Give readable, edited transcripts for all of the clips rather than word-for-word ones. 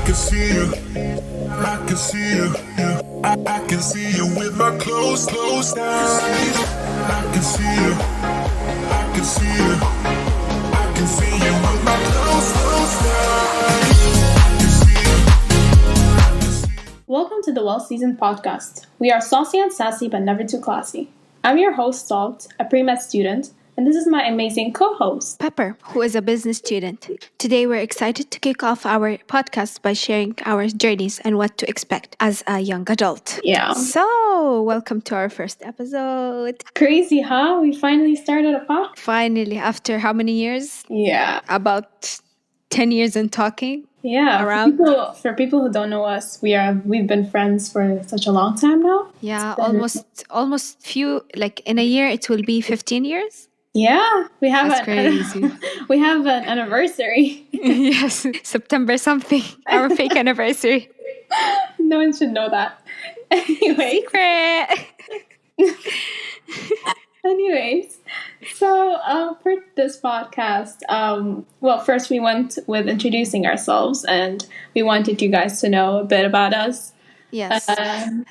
can see you. I can see you. I can see you with my closed eyes. I can see you. I can see you. I can see you with my closed eyes. I can see you. Welcome to the Well-Seasoned Podcast. We are saucy and sassy, but never too classy. I'm your host, Salt, a pre-med student, and this is my amazing co-host, Pepper, who is a business student. Today, we're excited to kick off our podcast by sharing our journeys and what to expect as a young adult. Yeah. So, welcome to our first episode. Crazy, huh? We finally started a podcast. Finally, after how many years? Yeah. About 10 years in talking. Yeah. Around. For people who don't know us, we've been friends for such a long time now. Yeah, almost few, like in a year, it will be 15 years. Yeah, we have That's crazy. We have an anniversary. Yes, September something, our fake anniversary. No one should know that. Anyway. Secret. Anyways, so for this podcast, first we went with introducing ourselves, and we wanted you guys to know a bit about us. Yes.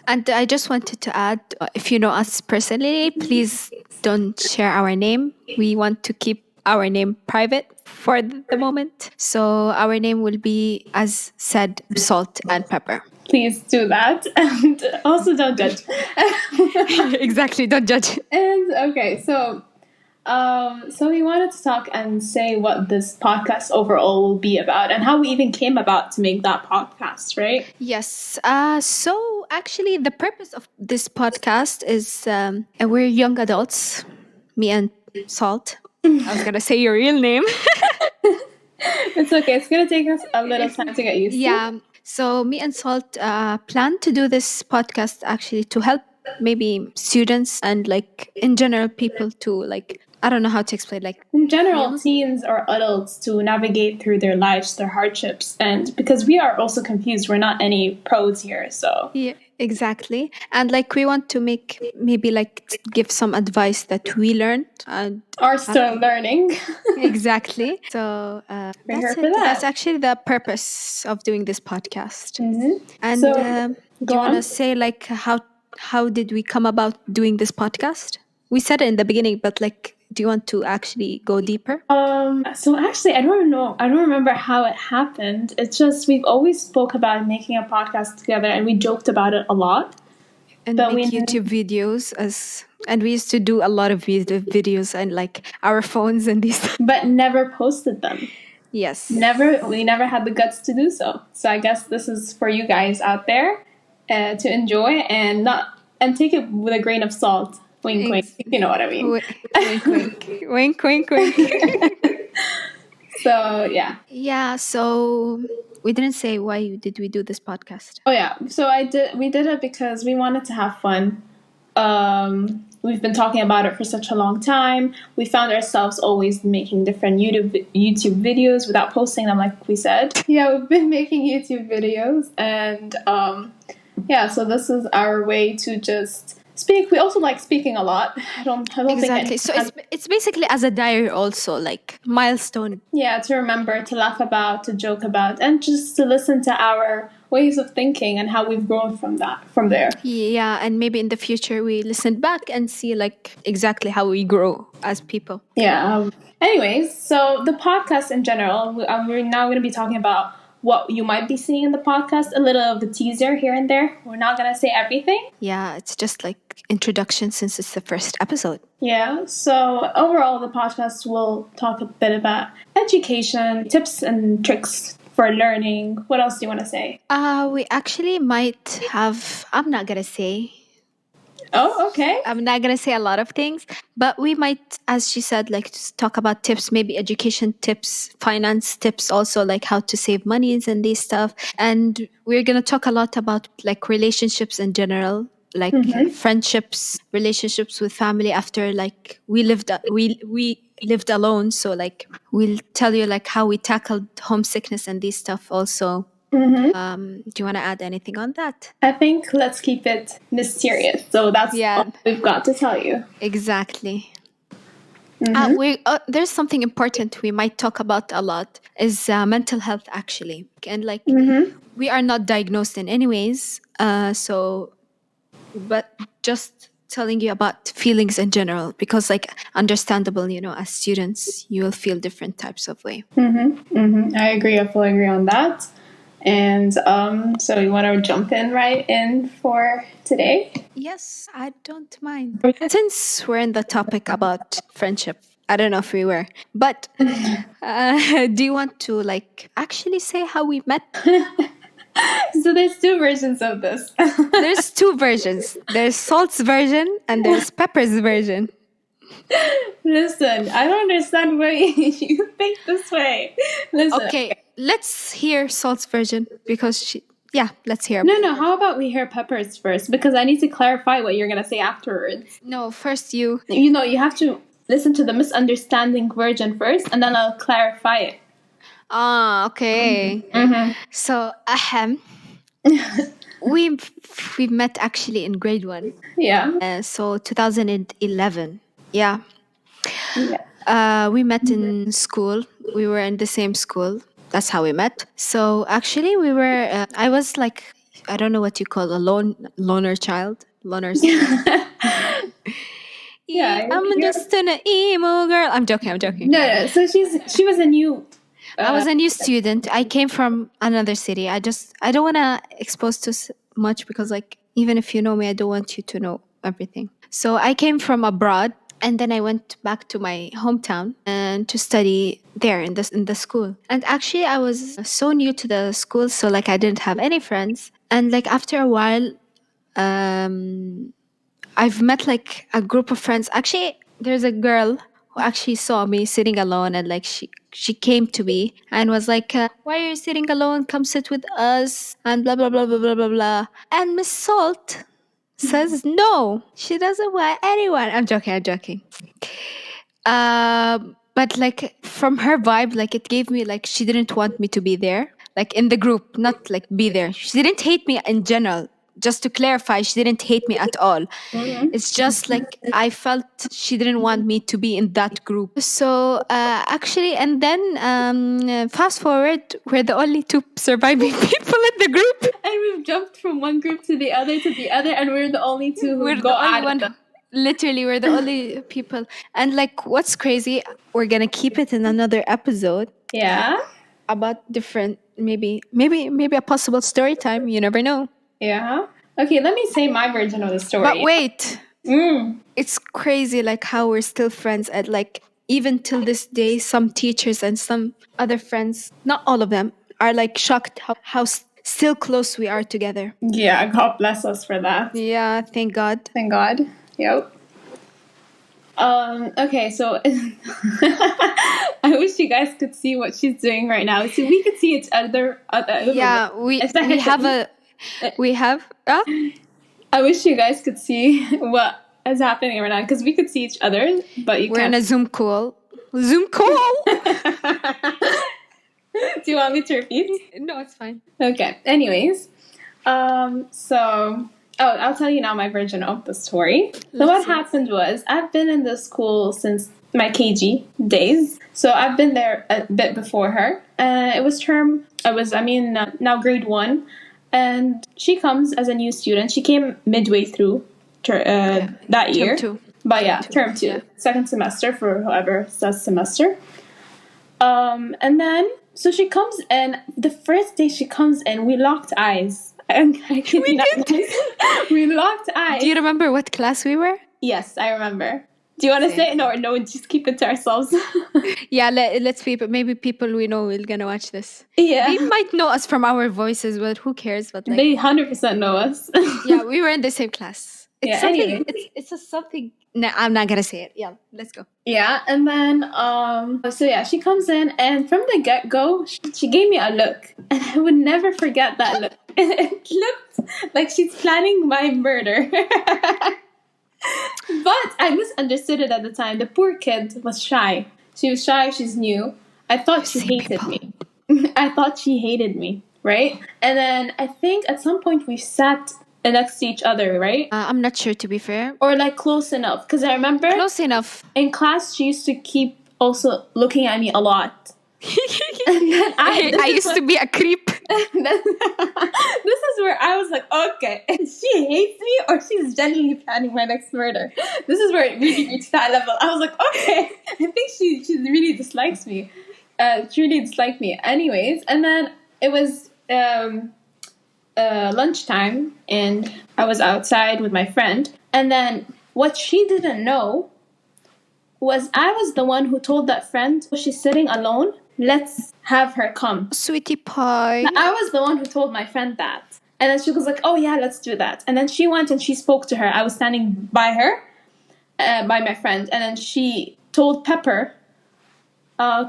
And I just wanted to add, if you know us personally, please don't share our name. We want to keep our name private for the moment. So our name will be, as said, Salt and Pepper. Please do that. And also don't judge. Exactly, don't judge. And okay, so we wanted to talk and say what this podcast overall will be about and how we even came about to make that podcast, right? Yes. So actually, the purpose of this podcast is we're young adults, me and Salt. I was going to say your real name. It's okay. It's going to take us a little time to get used to. Yeah. So me and Salt plan to do this podcast actually to help maybe students and like in general people to like, I don't know how to explain, like in general, teens or adults to navigate through their lives, their hardships. And because we are also confused, we're not any pros here. So yeah, exactly. And like we want to make maybe like give some advice that we learned and are still learning. Exactly. So We're that's here it. for that. That's actually the purpose of doing this podcast. Mm-hmm. And So, do you want to say like how did we come about doing this podcast? We said it in the beginning, but like, do you want to actually go deeper? So actually, I don't know. I don't remember how it happened. It's just we've always spoke about making a podcast together, and we joked about it a lot. And But make YouTube videos and we used to do a lot of videos and like our phones and these. But never posted them. Yes. We never had the guts to do so. So I guess this is for you guys out there to enjoy and take it with a grain of salt. Wink, wink. You know what I mean. Wink, wink. Wink, wink, wink. So, yeah. Yeah, so we didn't say why did we do this podcast. Oh, yeah. So we did it because we wanted to have fun. We've been talking about it for such a long time. We found ourselves always making different YouTube videos without posting them, like we said. Yeah, we've been making YouTube videos. And, so this is our way to just speak. We also like speaking a lot. I don't Exactly. think So it's basically as a diary also, like milestone. Yeah, to remember, to laugh about, to joke about, and just to listen to our ways of thinking and how we've grown from there. Yeah, and maybe in the future we listen back and see like exactly how we grow as people. Yeah. Anyways, so the podcast in general, we're now going to be talking about what you might be seeing in the podcast, a little of the teaser here and there. We're not going to say everything. Yeah, it's just like introduction since it's the first episode. Yeah, so overall the podcast will talk a bit about education, tips and tricks for learning. What else do you want to say? We actually might have, I'm not going to say. Oh, okay. I'm not going to say a lot of things, but we might, as she said, like just talk about tips, maybe education tips, finance tips, also like how to save monies and these stuff. And we're going to talk a lot about like relationships in general, like friendships, relationships with family after like we lived alone. So like we'll tell you like how we tackled homesickness and these stuff also. Do you want to add anything on that? I think let's keep it mysterious. So that's all we've got to tell you. Exactly. There's something important we might talk about a lot is mental health actually, and like we are not diagnosed in any ways. But just telling you about feelings in general because like understandable, as students you will feel different types of way. I agree. I fully agree on that. And so you want to jump in right in for today? Yes, I don't mind. Since we're in the topic about friendship, I don't know if we were, but do you want to like actually say how we met? So there's two versions of this. There's two versions. There's Salt's version and there's Pepper's version. Listen, I don't understand why you think this way. Listen. Okay, let's hear Salt's version because let's hear. No, how about we hear Pepper's first? Because I need to clarify what you're going to say afterwards. No, first you. You have to listen to the misunderstanding version first, and then I'll clarify it. Ah, okay. So, we met actually in grade 1. Yeah. So 2011. Yeah. We met in school. We were in the same school. That's how we met. So actually, we were. I was like, I don't know what you call a loner child. Loners. Yeah, I'm just an emo girl. I'm joking. No. So she was a new. I was a new student. I came from another city. I don't want to expose too much because like even if you know me, I don't want you to know everything. So I came from abroad and then I went back to my hometown and to study there in the school. And actually I was so new to the school, so like I didn't have any friends. And like after a while, I've met like a group of friends. Actually, there's a girl who actually saw me sitting alone and like she came to me and was like, why are you sitting alone? Come sit with us and blah, blah, blah, blah, blah, blah, blah. And Miss Salt says, no, she doesn't want anyone. I'm joking. But like from her vibe, like it gave me like she didn't want me to be there, like in the group, not like be there. She didn't hate me in general. Just to clarify, she didn't hate me at all. It's just like I felt she didn't want me to be in that group. So actually, and then fast forward, we're the only two surviving people in the group. And we've jumped from one group to the other, and we're the only two who go out of them. Literally, we're the only people. And like, what's crazy, we're going to keep it in another episode. Yeah. About different, maybe a possible story time. You never know. Yeah. Okay, let me say my version of the story. But wait. It's crazy like how we're still friends and like even till this day some teachers and some other friends, not all of them, are like shocked how still close we are together. Yeah, God bless us for that. Yeah, thank God. Thank God. Yep. Okay, so I wish you guys could see what she's doing right now. So we could see each other. Yeah, we have. I wish you guys could see what is happening right now because we could see each other, but we're in a Zoom call. Zoom call. Do you want me to repeat? No, it's fine. Okay. Anyways, I'll tell you now my version of the story. So what happened was I've been in this school since my KG days. So I've been there a bit before her. It was now grade 1. And she comes as a new student. She came midway through that year. Term 2. But term 2. Yeah. Second semester for whoever says semester. And then, so she comes in. The first day she comes in, we locked eyes. We locked eyes. Do you remember what class we were? Yes, I remember. Do you want to say it? No, just keep it to ourselves. Yeah, let's be, but maybe people we know will gonna watch this. Yeah. They might know us from our voices, but who cares? But like, they 100% know us. Yeah, we were in the same class. It's something. Anyway. It's a something. No, I'm not gonna say it. Yeah, let's go. Yeah, and then she comes in, and from the get-go, she gave me a look, and I would never forget that look. It looked like she's planning my murder. But I misunderstood it at the time. The poor kid was shy. She was shy. She's new. I thought she hated me. I thought she hated me, right? And then I think at some point we sat next to each other, right? I'm not sure, to be fair. Or like close enough. Because I remember Close enough. in class, she used to keep also looking at me a lot. And then I used to be a creep. this is where I was like, okay, she hates me or she's genuinely planning my next murder. This is where it really reached that level. I was like, okay, I think she really dislikes me. She really disliked me. Anyways, and then it was lunchtime and I was outside with my friend. And then what she didn't know was I was the one who told that friend, she's sitting alone, let's have her come. Sweetie pie. I was the one who told my friend that. And then she was like, oh yeah, let's do that. And then she went and she spoke to her. I was standing by her, by my friend. And then she told Pepper,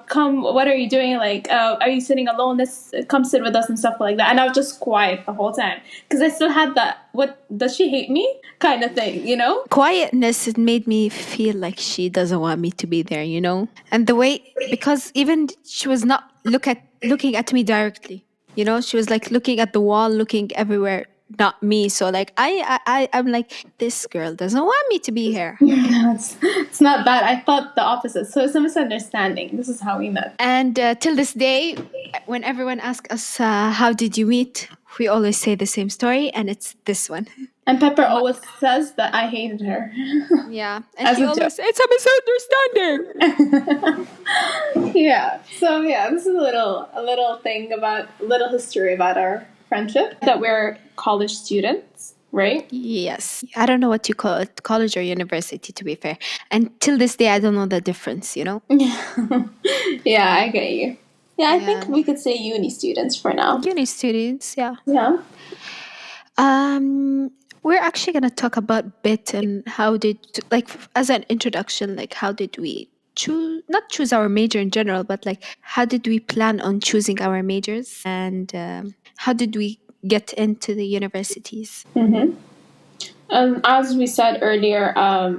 come, what are you doing? Like, are you sitting alone? Let's come sit with us and stuff like that. And I was just quiet the whole time. Because I still had that, what, does she hate me? Kind of thing, you know? Quietness, it made me feel like she doesn't want me to be there, you know? And the way, because even she was not looking at me directly, you know? She was like looking at the wall, looking everywhere, not me. So like I'm like, this girl doesn't want me to be here. No, it's not that. I thought the opposite. So it's a misunderstanding. This is how we met. And till this day, when everyone asks us, how did you meet? We always say the same story, and it's this one. And Pepper always says that I hated her. Yeah. And As she a always joke. says, it's a misunderstanding. Yeah. So yeah, this is a little thing about little history about our friendship. That we're college students, right? Yes. I don't know what you call it, college or university, to be fair. And till this day, I don't know the difference, you know? Yeah, I get you. Yeah, I Yeah. think we could say uni students for now. Uni students, yeah. Yeah. We're actually going to talk about bit and how did, like, as an introduction, like, how did we not choose our major in general, but like, how did we plan on choosing our majors, and how did we get into the universities? As we said earlier,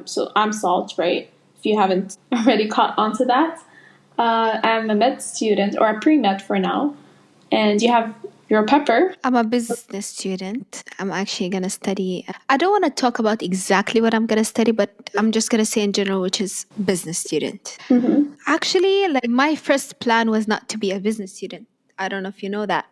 so I'm Salt, right? If you haven't already caught onto that, I'm a med student or a pre-med for now, and you're Pepper. I'm a business student. I'm actually going to study. I don't want to talk about exactly what I'm going to study, but I'm just going to say in general, which is business student. Actually, like my first plan was not to be a business student. I don't know if you know that.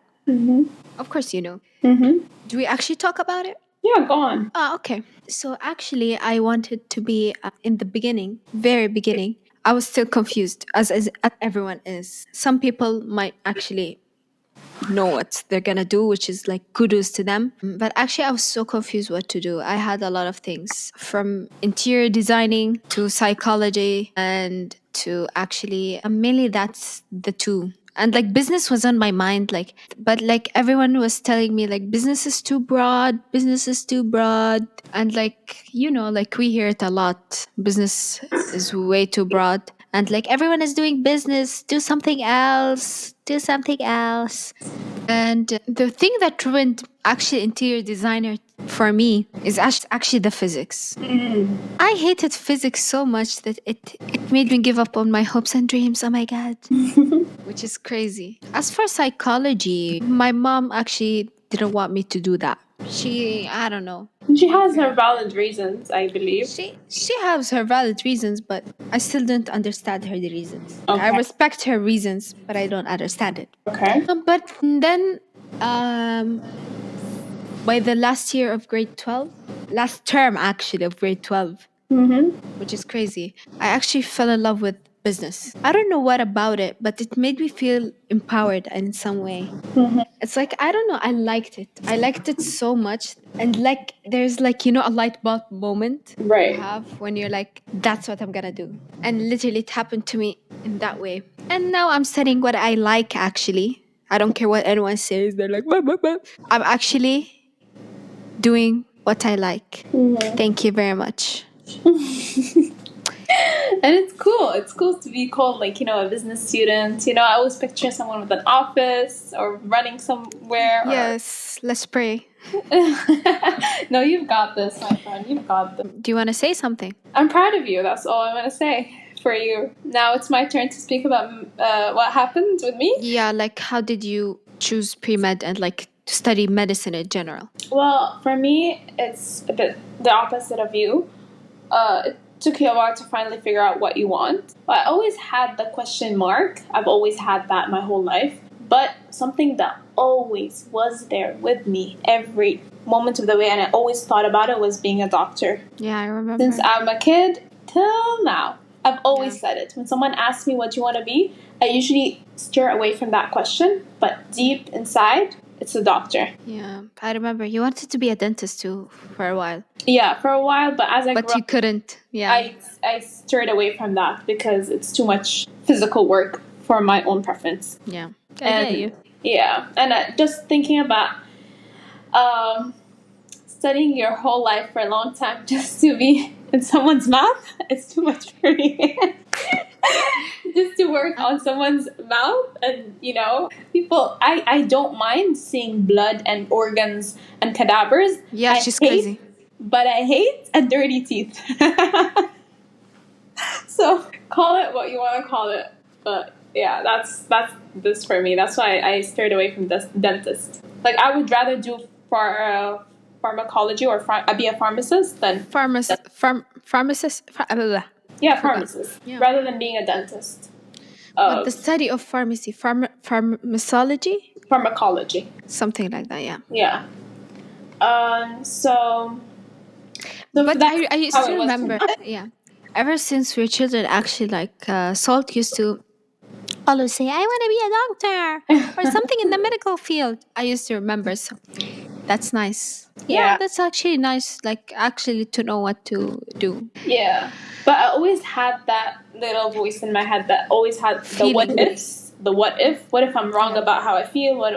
Of course you know. Do we actually talk about it? Yeah, go on. Okay. So actually, I wanted to be in the beginning, very beginning. I was still confused, as everyone is. Some people might actually know what they're gonna do, which is like kudos to them. But actually, I was so confused what to do. I had a lot of things, from interior designing to psychology and to actually mainly that's the two. And like business was on my mind, like, but like everyone was telling me like business is too broad, business is too broad. And like, you know, like we hear it a lot. Business is way too broad. And like everyone is doing business, do something else, do something else. And the thing that ruined actually interior designer for me is actually the physics. I hated physics so much that it made me give up on my hopes and dreams. Oh my God. Which is crazy. As for psychology, my mom actually didn't want me to do that. I don't know. She has her valid reasons, I believe. She has her valid reasons, but I still don't understand her reasons. Okay. I respect her reasons, but I don't understand it. Okay. But then, by the last year of grade 12, last term actually of grade 12, which is crazy, I actually fell in love with business. I don't know what about it, but it made me feel empowered in some way. It's like, I don't know, I liked it. I liked it so much. And like, there's like, you know, a light bulb moment Right. you have when you're like, that's what I'm gonna do. And literally it happened to me in that way. And now I'm studying what I like, actually. I don't care what anyone says. They're like, bah, bah, bah. I'm actually doing what I like. Thank you very much. And it's cool. It's cool to be called, like, you know, a business student. You know, I always picture someone with an office or running somewhere. Yes, let's pray. No, you've got this, my friend. You've got this. Do you want to say something? I'm proud of you. That's all I'm going to say for you. Now it's my turn to speak about what happened with me. Yeah, like how did you choose pre-med and like to study medicine in general? Well, for me, it's a bit the opposite of you. It took you a while to finally figure out what you want. But I always had the question mark. I've always had that my whole life. But something that always was there with me every moment of the way, and I always thought about it, was being a doctor. Yeah, I remember. Since I'm a kid till now, I've always said it. When someone asks me what you want to be, I usually steer away from that question. But deep inside, it's a doctor. Yeah, I remember you wanted to be a dentist too for a while. Yeah, for a while, but as I But grew you up, couldn't. Yeah. I steered away from that because it's too much physical work for my own preference. Yeah. I And get you. yeah, and just thinking about um, studying your whole life for a long time just to be in someone's mouth, it's too much for me. Just to work on someone's mouth, and people, I don't mind seeing blood and organs and cadavers. Yeah, I she's hate, crazy. but I hate a dirty teeth. So call it what you want to call it, but yeah, that's this for me. That's why I steered away from this dentist. Like, I would rather do pharmacology or be a pharmacist than Pharmacist. yeah, pharmacist, Yeah. rather than being a dentist. But the study of pharmacy, pharmacology, Pharmacology. something like that. Yeah. Yeah. So But that's I used how to it was. remember. Yeah. Ever since we were children, actually, like Salt used to always say, "I want to be a doctor or something in the medical field." I used to remember. So that's nice. Yeah, Yeah. that's actually nice. Like actually to know what to do. Yeah. But I always had that little voice in my head that always had the what Feeling. ifs. The what if? What if I'm wrong about how I feel? What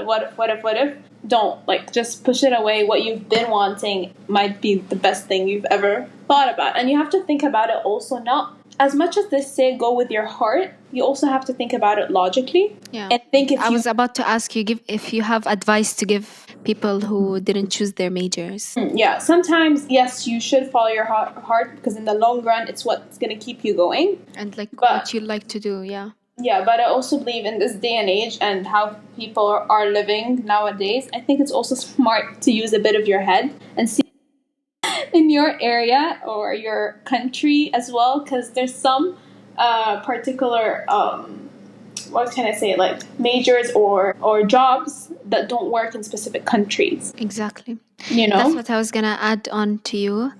if? Don't, like, just push it away. What you've been wanting might be the best thing you've ever thought about. And you have to think about it also, not as much as they say go with your heart, you also have to think about it logically. Yeah. And think I was about to ask you if you have advice to give people who didn't choose their majors. Yeah, sometimes, yes, you should follow your heart, because in the long run, it's what's going to keep you going. And like But- what you like to do, yeah. Yeah, but I also believe in this day and age and how people are living nowadays, I think it's also smart to use a bit of your head and see in your area or your country as well, because there's some particular what can I say, like majors or jobs that don't work in specific countries. Exactly. You know? That's what I was gonna add on to you.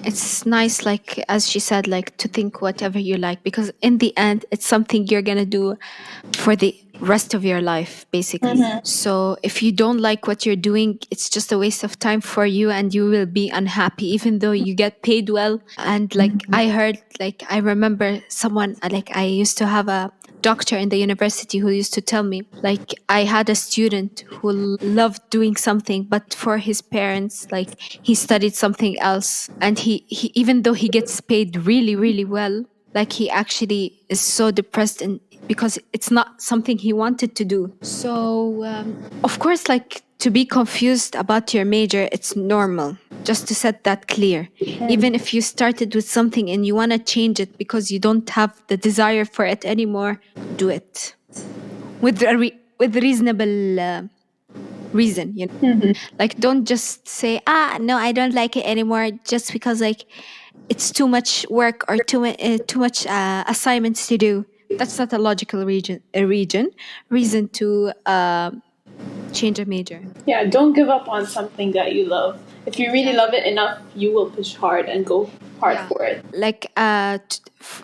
It's nice, like as she said, like to think whatever you like, because in the end, it's something you're gonna do for the rest of your life, basically. So if you don't like what you're doing, it's just a waste of time for you, and you will be unhappy, even though you get paid well. And like I heard, like I remember someone, like I used to have a doctor in the university who used to tell me, like I had a student who loved doing something, but for his parents, like he studied something else, and he even though he gets paid really really well, like he actually is so depressed, and because it's not something he wanted to do. So of course, like to be confused about your major, it's normal, just to set that clear. Even if you started with something and you want to change it because you don't have the desire for it anymore, do it with with reasonable reason, you know. Like don't just say, no, I don't like it anymore, just because like it's too much work or too much assignments to do. That's not a logical reason to change a major. Yeah, don't give up on something that you love. If you really love it enough, you will push hard and go hard for it. Like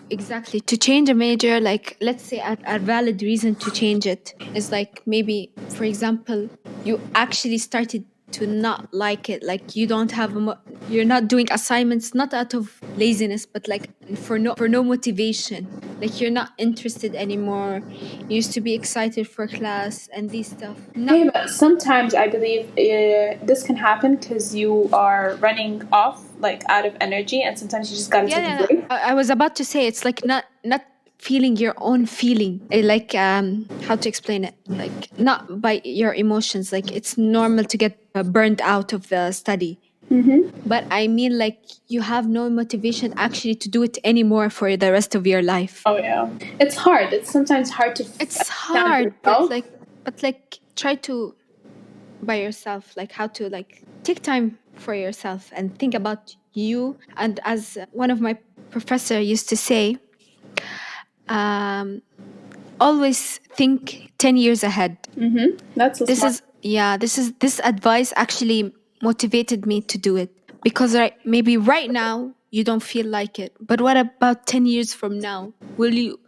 exactly, to change a major, like let's say a valid reason to change it is like maybe, for example, you actually started to not like it, like you don't have you're not doing assignments, not out of laziness, but like for no motivation, like you're not interested anymore. You used to be excited for class and these stuff. Hey, but sometimes I believe this can happen because you are running off, like out of energy, and sometimes you just gotta take a break. I was about to say, it's like not feeling your own feeling, like how to explain it, like not by your emotions, like it's normal to get burned out of the study. But I mean, like you have no motivation actually to do it anymore for the rest of your life. Oh yeah, it's hard. It's sometimes hard to. It's hard, but like try to by yourself, like how to like take time for yourself and think about you. And as one of my professor used to say, always think 10 years ahead. That's so smart. This advice actually motivated me to do it, because maybe right now you don't feel like it, but what about 10 years from now? Will you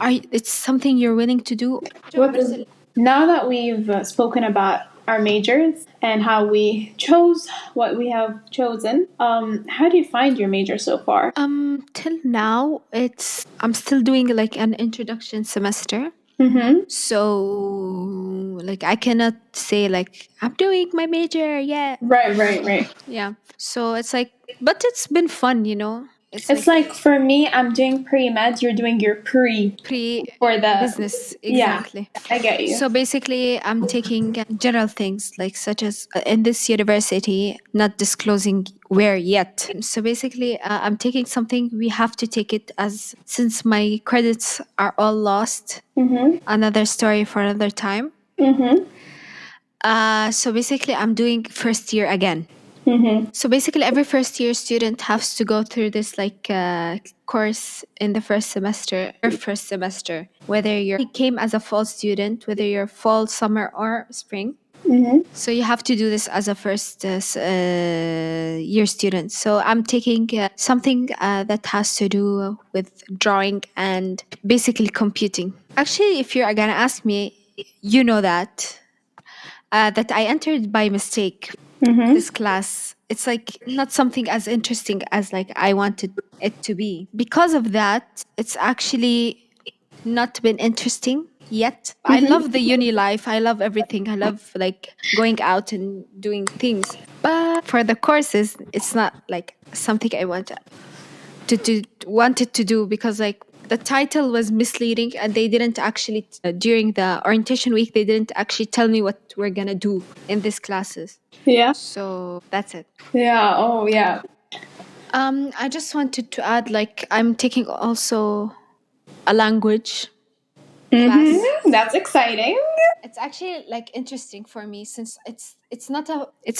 it's something you're willing to do? What is, now that we've spoken about our majors and how we chose what we have chosen, how do you find your major so far? Till now, I'm still doing like an introduction semester. So like I cannot say like I'm doing my major yet. Right. Yeah. So it's like, but it's been fun, you know. It's like for me, I'm doing pre-med, you're doing your pre Pre for the, business, yeah, exactly. I get you. So basically, I'm taking general things like such as in this university, not disclosing where yet. So basically, I'm taking something we have to take it as, since my credits are all lost. Another story for another time. So basically, I'm doing first year again. So basically, every first year student has to go through this like course in the first semester, whether you came as a fall student, whether you're fall, summer, or spring. So you have to do this as a first year student. So I'm taking something that has to do with drawing and basically computing. Actually, if you're gonna ask me, you know that I entered by mistake this class. It's like not something as interesting as like I wanted it to be. Because of that, it's actually not been interesting yet. I love the uni life. I love everything. I love like going out and doing things. But for the courses, it's not like something I wanted to do, because like the title was misleading, and they didn't actually during the orientation week they didn't actually tell me what we're gonna do in these classes. Yeah. So that's it. Yeah. Oh, yeah. I just wanted to add, like, I'm taking also a language class. That's exciting. It's actually like interesting for me, since it's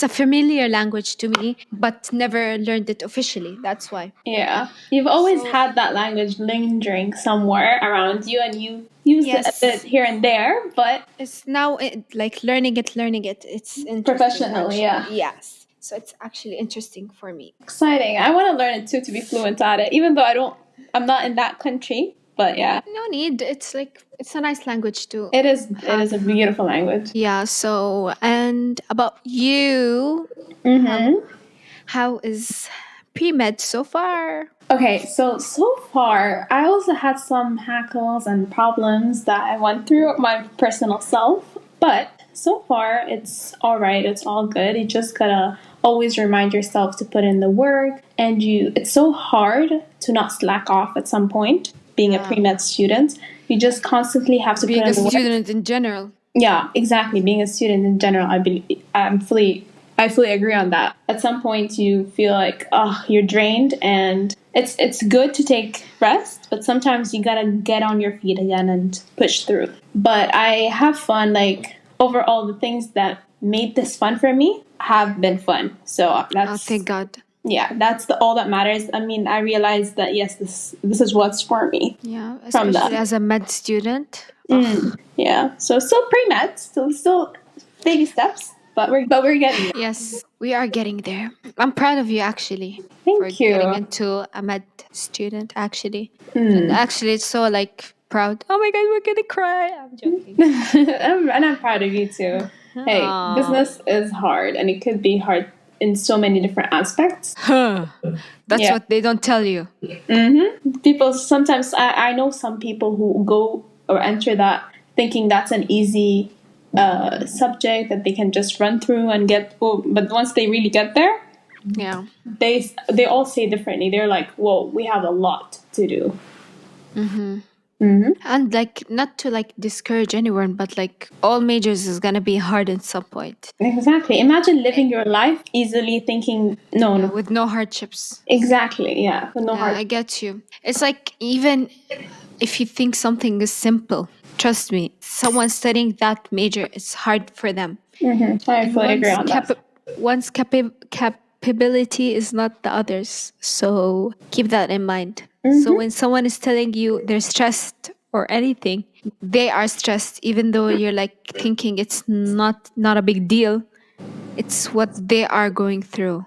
a familiar language to me, but never learned it officially. That's why. Yeah. You've always So had that language lingering somewhere around you, and you use it a bit yes, here and there, but it's now like learning it. It's interesting. professionally, yeah. Yes. So it's actually interesting for me. Exciting. I want to learn it too to be fluent at it, even though I'm not in that country, but yeah. No need. It's like it's a nice language too. It is a beautiful language. Yeah. So, and about you, how is pre-med so far? Okay, so far, I also had some hackles and problems that I went through my personal self, but so far it's all right. It's all good. You just gotta always remind yourself to put in the work, and it's so hard to not slack off at some point. Being a pre-med student, you just constantly have to Being put a in the work. student in general. Yeah, exactly. Being a student in general, I fully agree on that. At some point, you feel like, oh, you're drained, and it's good to take rest, but sometimes you gotta get on your feet again and push through. But I have fun. Like overall, the things that made this fun for me have been fun. So Oh, thank God. yeah, that's all that matters. I mean, I realized that yes, this is what's for me. Yeah, From especially that. as a med student. Yeah, so still pre-med, still baby steps, but we're getting there. Yes, we are getting there. I'm proud of you actually Thank for you. getting into a med student actually. And actually it's so like proud. Oh my God, we're gonna cry. I'm joking. And I'm proud of you too. Hey, Aw. business is hard, and it could be hard in so many different aspects. That's Yeah. what they don't tell you. People sometimes, I know some people who go or enter that thinking that's an easy subject that they can just run through and get. Oh, but once they really get there, Yeah. they all say differently. They're like, "Whoa, we have a lot to do." And like not to like discourage anyone, but like all majors is gonna be hard at some point. Exactly. Imagine living your life easily thinking, no, no. With no hardships. Exactly. Yeah. With no Yeah, hard. I get you. It's like even if you think something is simple, trust me, someone studying that major, it's hard for them. I fully agree on that. One's capability is not the other's. So keep that in mind. So when someone is telling you they're stressed or anything, they are stressed, even though you're like thinking it's not a big deal. It's what they are going through.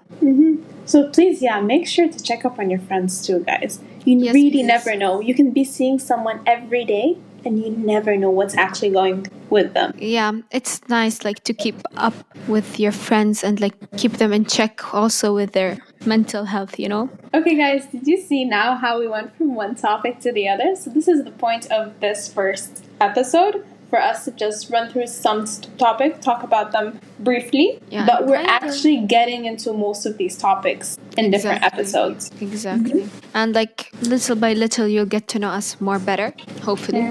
So please, yeah, make sure to check up on your friends too, guys. You Yes, really please. never know. You can be seeing someone every day and you never know what's actually going with them. Yeah, it's nice like to keep up with your friends and like keep them in check also with their mental health, you know? Okay, guys, did you see now how we went from one topic to the other? So this is the point of this first episode, for us to just run through some topics, talk about them briefly. Yeah, but we're kinda. actually getting into most of these topics in different episodes. Exactly. And like little by little, you'll get to know us more better, hopefully.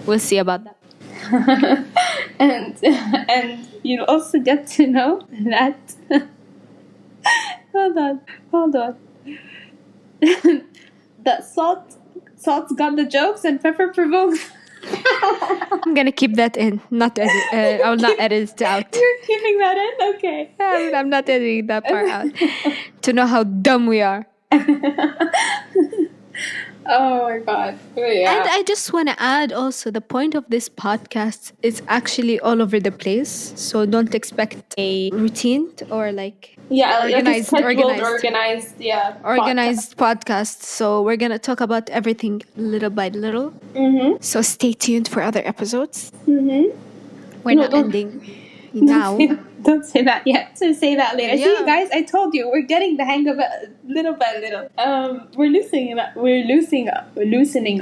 We'll see about that. And you'll also get to know that hold on that salt's got the jokes and pepper provokes. I'm gonna keep that in, not edit. I will not edit it out. You're keeping that in? Okay. I'm not editing that part out. To know how dumb we are. Oh my god. Yeah. And I just want to add also the point of this podcast is actually all over the place. So don't expect a routine or like organized podcast. So we're going to talk about everything little by little. So stay tuned for other episodes. We're not ending now. Don't say that yet. So say that later. Yeah. See, guys, I told you we're getting the hang of it little by little. We're loosening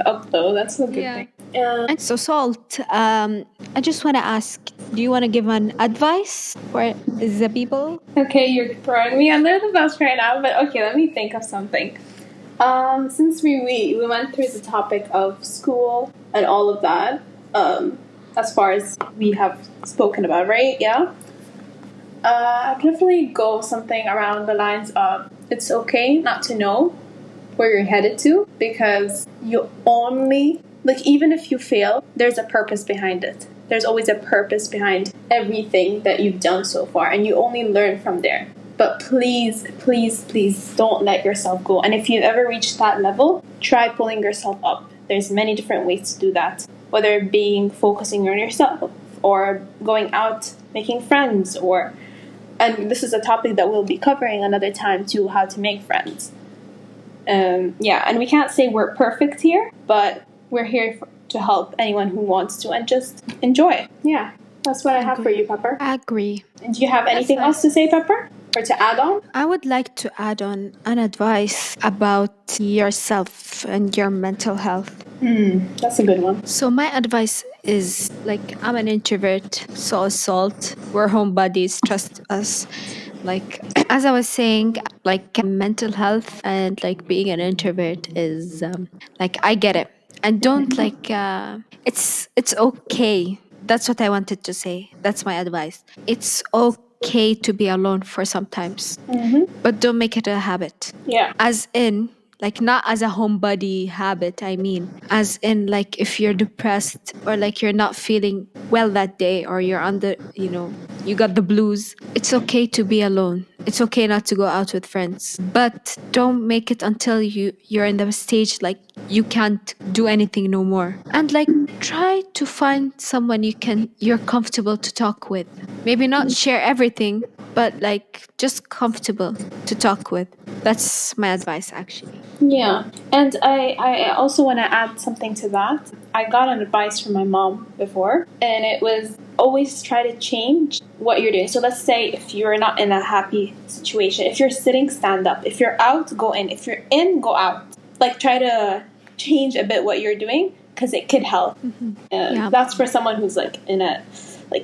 up though. That's a good thing. And so Salt, I just want to ask, do you want to give an advice for the people? Okay, you're throwing me under the bus right now, but okay, let me think of something. Since we went through the topic of school and all of that, as far as we have spoken about, right? Yeah. I'd definitely go something around the lines of it's okay not to know where you're headed to, because you only, like, even if you fail, there's a purpose behind it. There's always a purpose behind everything that you've done so far, and you only learn from there. But please, please, please don't let yourself go. And if you've ever reached that level, try pulling yourself up. There's many different ways to do that, whether it being focusing on yourself or going out, making friends, and this is a topic that we'll be covering another time too, how to make friends. And we can't say we're perfect here, but we're here to help anyone who wants to, and just enjoy. Yeah, that's what I have for you, Pepper. I agree. And do you have anything else to say, Pepper? Or to add on? I would like to add on an advice about yourself and your mental health. That's a good one. So my advice is, like, I'm an introvert, so is Salt. We're homebodies, trust us. Like, as I was saying, like, mental health and like being an introvert is like, I get it. And don't like it's okay. That's what I wanted to say. That's my advice. It's okay to be alone for sometimes, but don't make it a habit. Yeah. As in, like, not as a homebody habit, I mean, as in, like, if you're depressed or like you're not feeling well that day, or you're under, you got the blues, it's okay to be alone. It's okay not to go out with friends, but don't make it until you're in the stage like you can't do anything no more. And like, try to find someone you're comfortable to talk with. Maybe not share everything, but like just comfortable to talk with. That's my advice, actually. Yeah. And I also want to add something to that. I got an advice from my mom before, and it was always try to change what you're doing. So let's say if you're not in a happy situation, if you're sitting, stand up. If you're out, go in. If you're in, go out. Like, try to change a bit what you're doing, because it could help. That's for someone who's like in a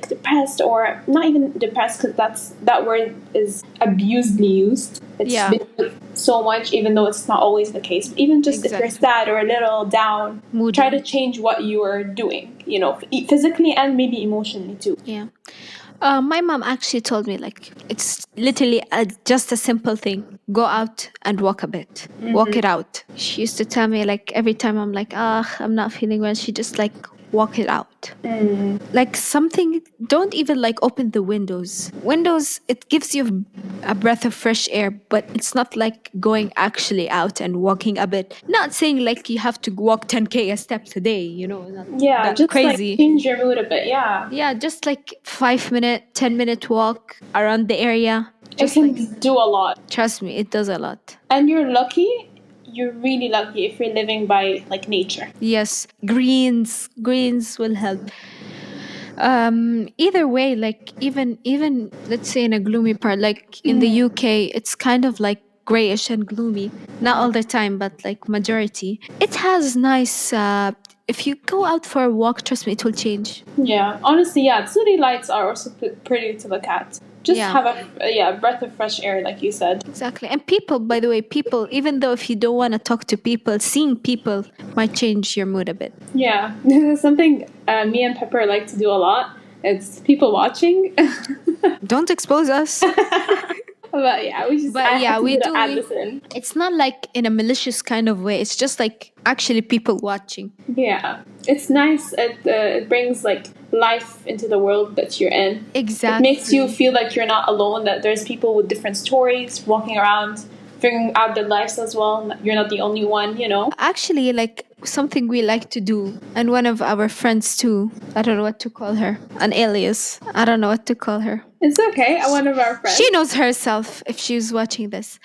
depressed, or not even depressed, because that word is abusedly used. It's been used so much, even though it's not always the case. Even just if you're sad or a little down, moody, try to change what you are doing, physically and maybe emotionally too. Yeah. My mom actually told me, like, it's literally just a simple thing. Go out and walk a bit. Walk it out. She used to tell me, like, every time I'm like, I'm not feeling well, she just like walk it out. Like something, don't even like open the windows. It gives you a breath of fresh air, but it's not like going actually out and walking a bit. Not saying like you have to walk 10K steps a day, not Yeah, that just like crazy. change your mood a bit. Yeah. Yeah, just like 5 minute 10-minute walk around the area. It can do a lot. Trust me, it does a lot. And you're really lucky if you're living by like nature. Yes, greens will help. Either way, like even let's say in a gloomy part, like in the UK, it's kind of like grayish and gloomy. Not all the time, but like majority. It has nice if you go out for a walk, trust me, it will change. Yeah, honestly, yeah, city lights are also pretty to look at. Just Yeah. have a breath of fresh air, like you said. Exactly. And people, by the way, people, even though if you don't want to talk to people, seeing people might change your mood a bit. Yeah, this is something me and Pepper like to do a lot. It's people watching. Don't expose us. But yeah, I have to add this in. It's not like in a malicious kind of way. It's just like actually people watching. Yeah, it's nice. It brings like life into the world that you're in. Exactly. It makes you feel like you're not alone. That there's people with different stories walking around, figuring out their lives as well. You're not the only one. Actually, like something we like to do, and one of our friends too. I don't know what to call her. An alias. I don't know what to call her. It's okay. One of our friends. She knows herself if she's watching this.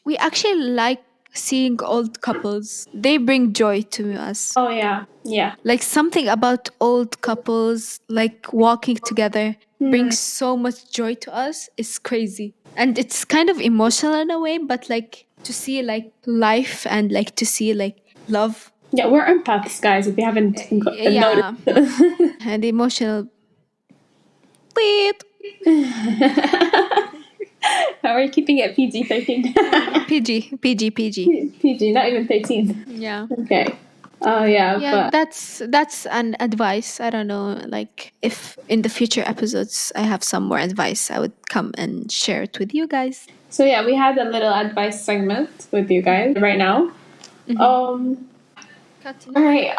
We actually like seeing old couples. They bring joy to us. Oh yeah, yeah. Like something about old couples, like walking together, brings so much joy to us. It's crazy. And it's kind of emotional in a way, but like to see like life and like to see like love. Yeah, we're empaths, guys, if you haven't noticed. And emotional. Wait. We're keeping it PG-13. PG. PG, not even 13. Yeah. Okay. Oh yeah, Yeah, but that's an advice. I don't know, like if in the future episodes I have some more advice, I would come and share it with you guys. so yeah, we had a little advice segment with you guys right now. All right.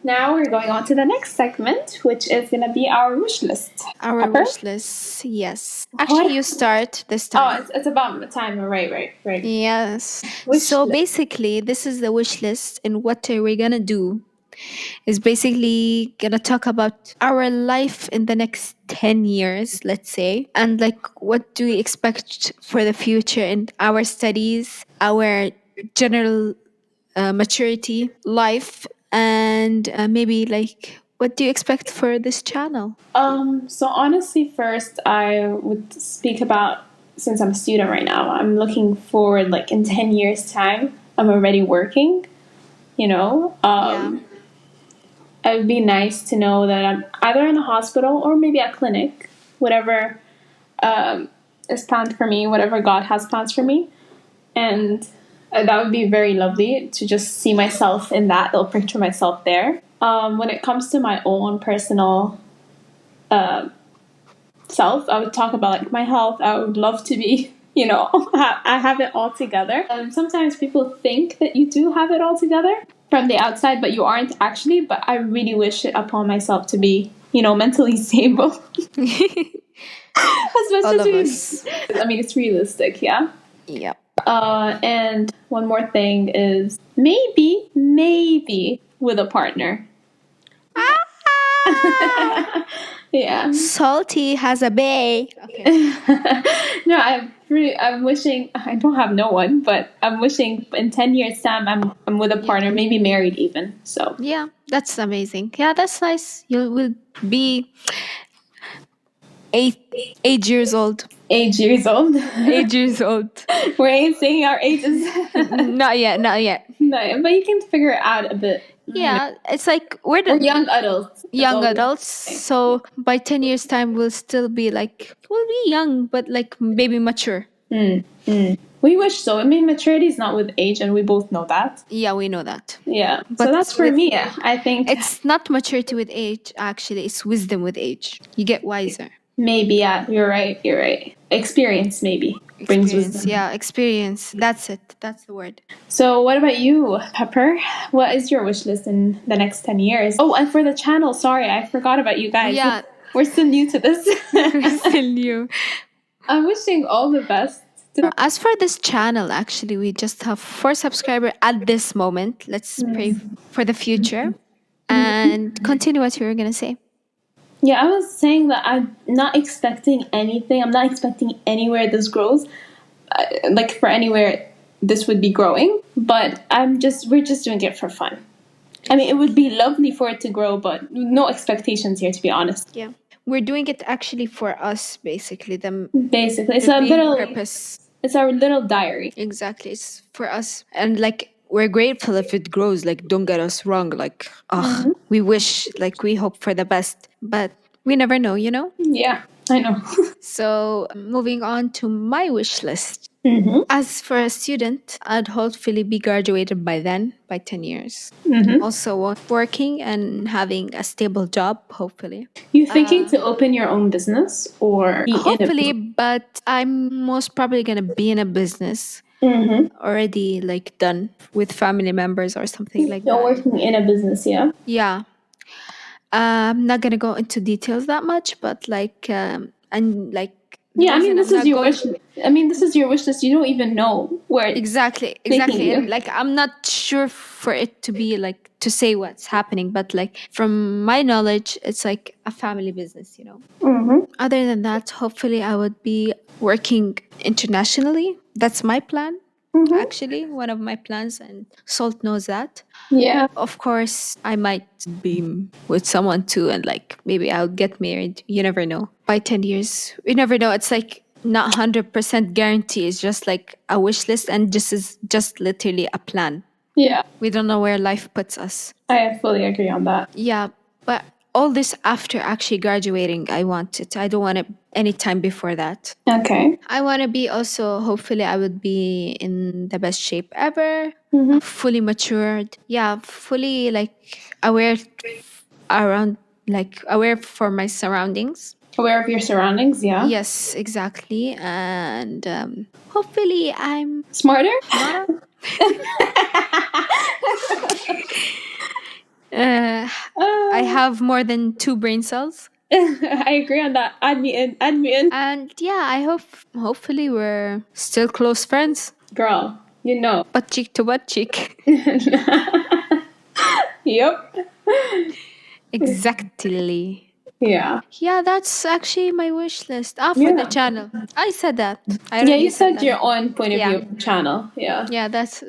Now we're going on to the next segment, which is gonna be our wish list. Our Pepper? wish list, yes. Actually, you start this time. Oh, it's about time. Right. Yes. Wish So list. basically, this is the wish list, and what are we gonna do? Is basically gonna talk about our life in the next 10 years, let's say, and like what do we expect for the future in our studies, our general maturity, life, and maybe like what do you expect for this channel? So honestly, first I would speak about, since I'm a student right now, I'm looking forward like in 10 years time, I'm already working, It would be nice to know that I'm either in a hospital or maybe a clinic, whatever is planned for me, whatever God has plans for me. And that would be very lovely to just see myself in that, or picture myself there. When it comes to my own personal self, I would talk about like my health. I would love to be, I have it all together. Sometimes people think that you do have it all together from the outside, but you aren't actually. But I really wish it upon myself to be, mentally stable. All of us. I mean, it's realistic, yeah. Yep. And one more thing is maybe with a partner. Yeah. Salty has a bae. Okay. No, I'm wishing, I don't have no one, but I'm wishing in 10 years time I'm with a partner, maybe married even. So Yeah, that's amazing. Yeah, that's nice. You will be eight years old. 8 years old. 8 years old. We ain't saying our ages. Not yet. No, but you can figure it out a bit. Yeah, it's like we're We're the young adults. young adults. So by 10 years time, we'll still be like, we'll be young, but like maybe mature. We wish so. I mean, maturity is not with age, and we both know that. Yeah, we know that. Yeah. But so that's for me. I think It's not maturity with age, actually. It's wisdom with age. You get wiser. Maybe, yeah, you're right. You're right. Experience maybe brings Experience, wisdom. yeah, experience. That's it. That's the word. So, what about you, Pepper? What is your wish list in the next 10 years? Oh, and for the channel, sorry, I forgot about you guys. Yeah, We're still new to this. we're still new. I'm wishing all the best. As for this channel, actually, we just have 4 subscribers at this moment. Let's pray for the future and continue what you were gonna say. Yeah, I was saying that I'm not expecting anything. I'm not expecting anywhere this grows, like for anywhere this would be growing. But we're just doing it for fun. I mean, it would be lovely for it to grow, but no expectations here, to be honest. Yeah, we're doing it actually for us, basically. Basically, it's The a main little, purpose. it's our little diary. Exactly, it's for us, and like we're grateful if it grows. Like, don't get us wrong. Like, we wish, like, we hope for the best, but we never know, you know. Yeah, I know. So, moving on to my wish list. As for a student, I'd hopefully be graduated by then, by 10 years. Also, working and having a stable job, hopefully. You thinking to open your own business or be in a Hopefully, business? but I'm most probably going to be in a business already, like, done with family members or something like You're that. working in a business, yeah? Yeah. I'm not going to go into details that much, but like, and like, the Yeah, I mean, reason I'm this is not your going. wish. I mean, this is your wish list. You don't even know where it's Exactly, taking exactly. And you. like, I'm not sure for it to be like to say what's happening, but like, from my knowledge, it's like a family business, you know. Other than that, hopefully, I would be working internationally. That's my plan, actually, one of my plans, and Salt knows that. Yeah. Of course, I might be with someone too, and like maybe I'll get married. You never know. By 10 years, you never know. It's like not 100% guarantee. It's just like a wish list, and this is just literally a plan. Yeah. We don't know where life puts us. I fully agree on that. Yeah, but all this after actually graduating, I want it. I don't want it any time before that. Okay. I want to be also, hopefully, I would be in the best shape ever, fully matured. Yeah, fully like aware around, like aware for my surroundings. Aware of your surroundings, yeah. Yes, exactly. And hopefully, I'm Smarter? smarter. I have more than 2 brain cells. I agree on that. Add me in. Add me in. And yeah, I hope, hopefully, we're still close friends, Girl, you know. butt cheek to butt cheek. Yep. Exactly. Yeah. Yeah, that's actually my wish list. For Yeah. the channel. I said that. I Yeah, already you said said that. your own point of Yeah. view of the channel. Yeah. Yeah, that's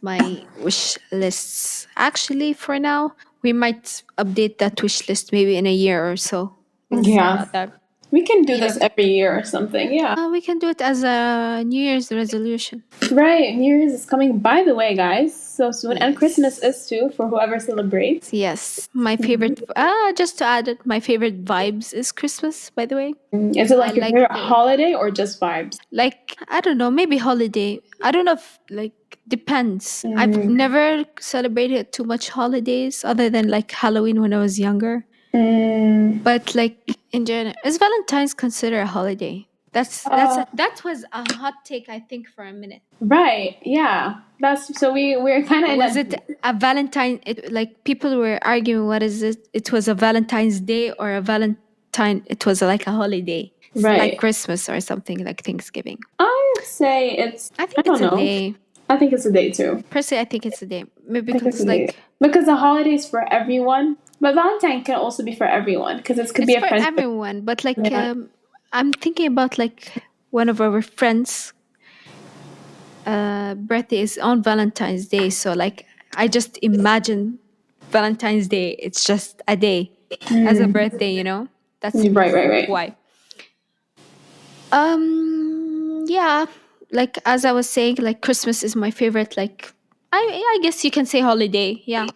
my wish lists. Actually, for now, we might update that wish list maybe in a year or so. We'll see Yeah. about that. We can do You this never. every year or something. Yeah. We can do it as a New Year's resolution. Right. New Year's is coming, by the way, guys. So soon. And Yes. Christmas is too, for whoever celebrates. Yes, my favorite. Just to add it, my favorite vibes is Christmas. By the way, Is it like I your like favorite the, holiday or just vibes? like, I don't know, maybe holiday. I don't know if, like, depends. I've never celebrated too much holidays other than like Halloween when I was younger. But like in general, is Valentine's considered a holiday? That was a hot take, I think, for a minute. Right. Yeah. That's so we're kind of Was it a Valentine? Like, people were arguing, what is it? It was a Valentine's Day or a Valentine? It was like a holiday, Right. like Christmas or something, like Thanksgiving. I would say it's. I think don't it's a know. day. I think it's a day too. Personally, I think it's a day. Maybe I think it's because a day. like Because the holiday is for everyone, but Valentine can also be for everyone because it could be it's a for friendship. everyone. But like, Yeah. I'm thinking about like one of our friends' birthday is on Valentine's Day. So like, I just imagine Valentine's Day. It's just a day as a birthday. You know, that's the Right. reason Right. why. Yeah, like as I was saying, like Christmas is my favorite like I guess you can say holiday. Yeah.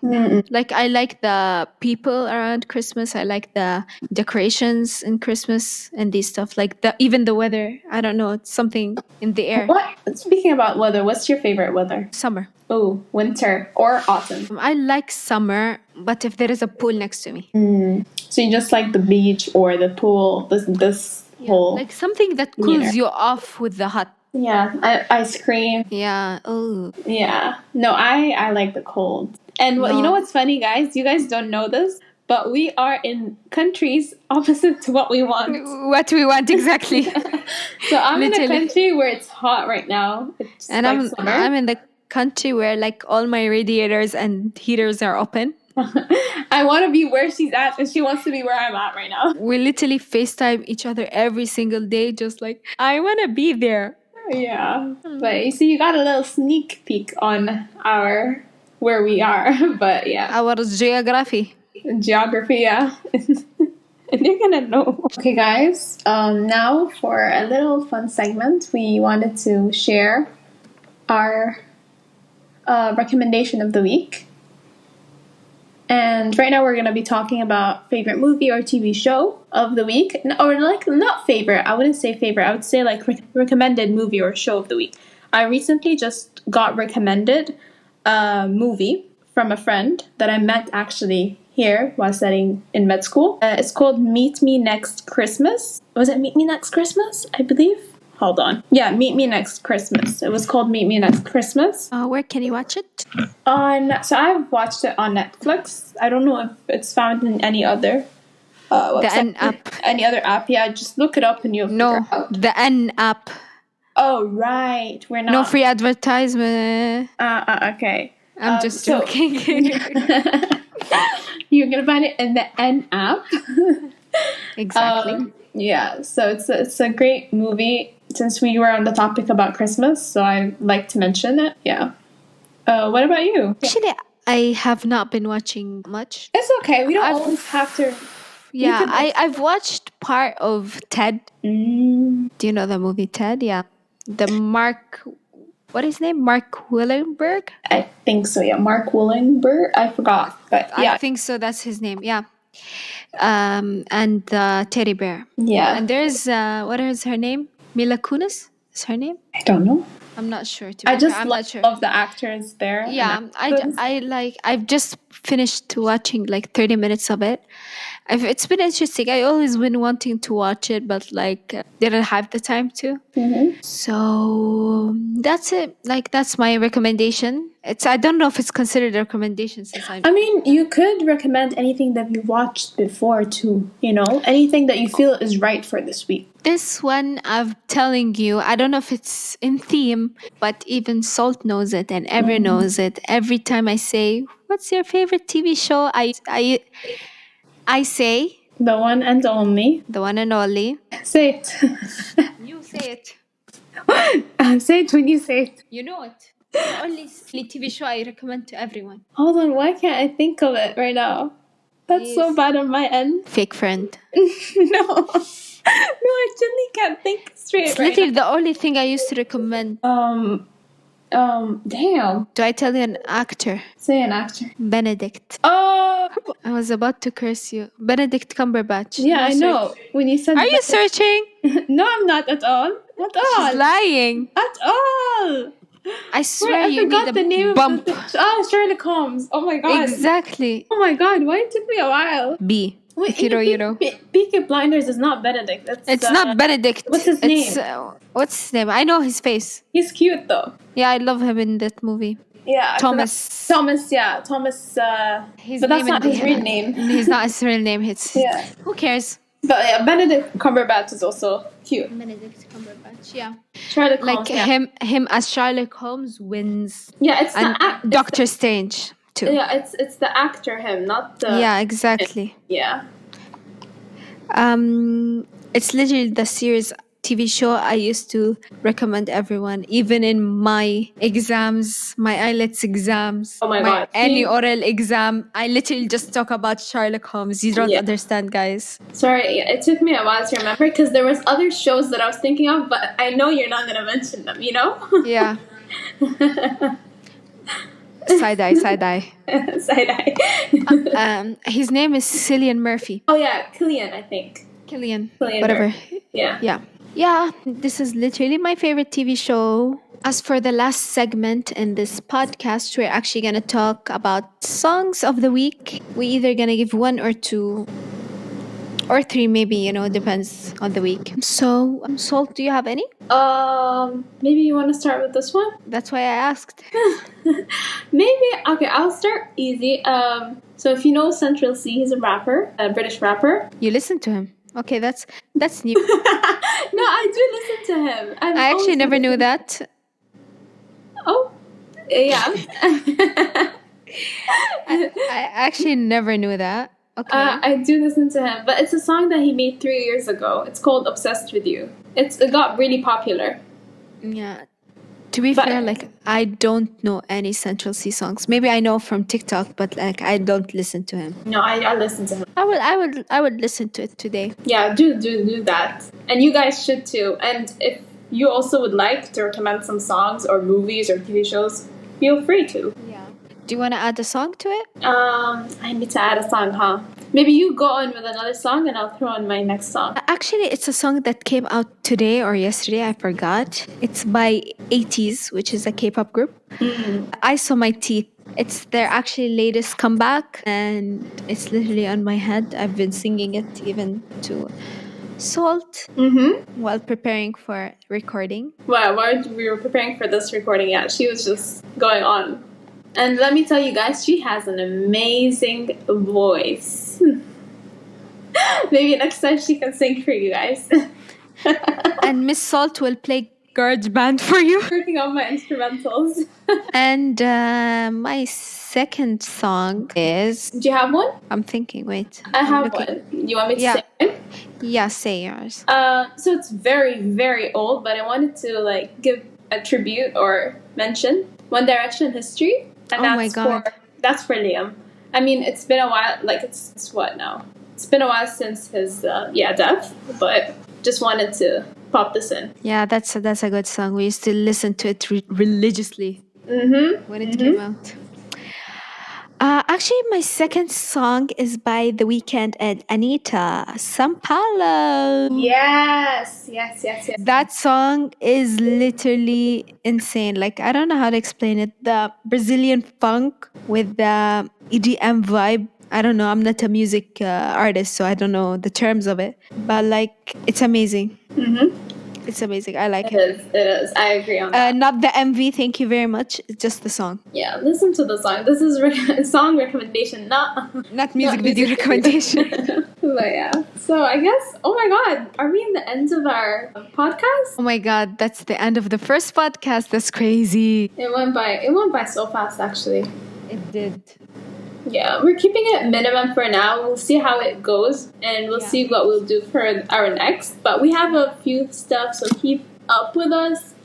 Like I like the people around Christmas. I like the decorations in Christmas and these stuff. Like even the weather. I don't know. It's something in the air. What? Speaking about weather, what's your favorite weather? Summer. Oh, winter or autumn. I like summer, but if there is a pool next to me. So you just like the beach or the pool, this whole... Like something that cools you off with the hot. Yeah, ice cream. Yeah. Oh. Yeah. No, I like the cold. And you know what's funny, guys? You guys don't know this, but we are in countries opposite to what we want. What we want exactly. So I'm in a country where it's hot right now. It's and like summer. I'm in the country where like all my radiators and heaters are open. I want to be where she's at, and she wants to be where I'm at right now. We literally FaceTime each other every single day, just like, I want to be there. Yeah. But you see, you got a little sneak peek on where we are. But yeah. Our geography. Geography, yeah. And you're gonna know. Okay, guys. Now for a little fun segment, we wanted to share our recommendation of the week. And right now we're going to be talking about favorite movie or TV show of the week. Or like, not favorite. I wouldn't say favorite. I would say like recommended movie or show of the week. I recently just got recommended a movie from a friend that I met actually here while studying in med school. It's called Meet Me Next Christmas. Was it Meet Me Next Christmas? I believe. Hold on. Yeah, Meet Me Next Christmas. It was called Meet Me Next Christmas. Where can you watch it? So I've watched it on Netflix. I don't know if it's found in any other website. The N app. Any other app. Yeah, just look it up and you'll figure out. The N app. Oh, right. We're not... No free advertisement. Okay. I'm just joking. You're going to find it in the N app. Exactly. Yeah, so it's a great movie. Since we were on the topic about Christmas, so I like to mention it. Yeah. What about you? Actually, I have not been watching much. It's okay. We don't always have to. Yeah, I've watched part of Ted. Do you know the movie Ted? Yeah. The what is his name? Mark Willenberg? I think so, yeah. Mark Willenberg? I forgot. But yeah. I think so, that's his name, yeah. And the teddy bear. Yeah. And there's, what is her name? Mila Kunis is her name? I don't know. I'm not sure. I'm not sure. Love the actors there. Yeah, I've just finished watching like 30 minutes of it. It's been interesting. I always been wanting to watch it, but like didn't have the time to. So that's it. Like that's my recommendation. I don't know if it's considered a recommendation since I mean, you could recommend anything that you watched before too. You know, anything that you feel is right for this week. This one, I'm telling you, I don't know if it's in theme, but even Salt knows it and Ever knows it. Every time I say, "What's your favorite TV show?" I say the one and only. The one and only. Say it. You say it. Say it when you say it. You know it. The only TV show I recommend to everyone. Hold on, why can't I think of it right now? That's so bad on my end. Fake friend. No. No, I actually can't think straight. It's literally the only thing I used to recommend. Damn. Do I tell you an actor? Say an actor. Benedict. Oh! I was about to curse you. Benedict Cumberbatch. Yeah, I know. When you said... Are you searching? No, I'm not at all. At all. She's lying. At all. I swear you need the name bump. Sherlock Holmes. Oh my god. Exactly. Oh my god, why it took me a while? B. Wait, you know. Peaky Blinders is not Benedict. It's not Benedict. What's his name? What's his name? I know his face. He's cute though. Yeah, I love him in that movie. Yeah. Thomas. Yeah. Thomas. But that's not his real name. He's not his real name. Yeah. Who cares? But yeah, Benedict Cumberbatch is also cute. Benedict Cumberbatch, yeah. Sherlock Holmes, him as Sherlock Holmes wins. Yeah, it's Doctor Strange too. Yeah, it's the actor him, not the... Yeah, exactly. Yeah. It's literally the series TV show I used to recommend everyone, even in my exams, my IELTS exams, oh my God. Any oral exam. I literally just talk about Sherlock Holmes. You don't understand, guys. Sorry, it took me a while to remember because there was other shows that I was thinking of, but I know you're not going to mention them, you know? Yeah. Side-eye, side-eye. Side-eye. His name is Cillian Murphy. Oh yeah, Killian, I think. Killian, Cillian whatever. Murphy. Yeah. Yeah, this is literally my favorite TV show. As for the last segment in this podcast, we're actually going to talk about songs of the week. We either going to give one or two or three, maybe, depends on the week. So, Salt, do you have any? Maybe you want to start with this one? That's why I asked. Maybe. Okay, I'll start easy. So if you know Central C, he's a rapper, a British rapper. You listen to him. Okay, that's new. No, I do listen to him. I actually never knew that. Oh, yeah. I actually never knew that. Okay. I do listen to him, but it's a song that he made 3 years ago. It's called "Obsessed with You." It got really popular. Yeah. To be fair, I don't know any Central C songs. Maybe I know from TikTok, but I don't listen to him. No, I listen to him. I would listen to it today. Yeah, do that, and you guys should too. And if you also would like to recommend some songs or movies or TV shows, feel free to. Yeah. Do you want to add a song to it? I need to add a song, huh? Maybe you go on with another song and I'll throw on my next song. Actually, it's a song that came out today or yesterday. I forgot. It's by 80s, which is a K-pop group. I Saw My Teeth. It's their actually latest comeback, and it's literally on my head. I've been singing it even to Salt while preparing for recording. Well, while we were preparing for this recording, yeah, she was just going on. And let me tell you guys, she has an amazing voice. Maybe next time she can sing for you guys. And Miss Salt will play GarageBand for you. Working on my instrumentals. And my second song is... Do you have one? I'm thinking, wait. I have one. You want me to say it? Yeah, say yours. So it's very, very old, but I wanted to give a tribute or mention One Direction history. And my God. That's for Liam. I mean, it's been a while, it's what now? It's been a while since his, death, but just wanted to pop this in. Yeah, that's a good song. We used to listen to it religiously when it came out. Actually, my second song is by The Weeknd and Anita, Sampalo. Yes. That song is literally insane. I don't know how to explain it. The Brazilian funk with the EDM vibe. I don't know. I'm not a music artist, so I don't know the terms of it. But it's amazing. It's amazing. I like it. It is. I agree on that. Not the MV, thank you very much. It's just the song. Yeah, listen to the song. This is song recommendation, not music video recommendation. But yeah. So I guess, oh my God, are we in the end of our podcast? Oh my God, that's the end of the first podcast. That's crazy. It went by so fast, actually. It did. Yeah, we're keeping it minimum for now. We'll see how it goes, and we'll see what we'll do for our next. But we have a few stuff, so keep up with us.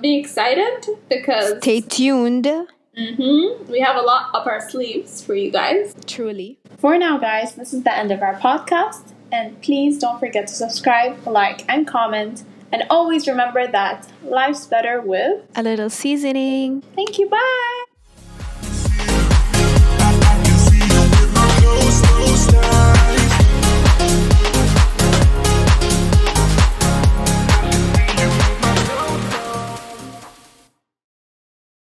Be excited because... Stay tuned. We have a lot up our sleeves for you guys. Truly. For now, guys, this is the end of our podcast. And please don't forget to subscribe, like, and comment. And always remember that life's better with a little seasoning. Thank you. Bye.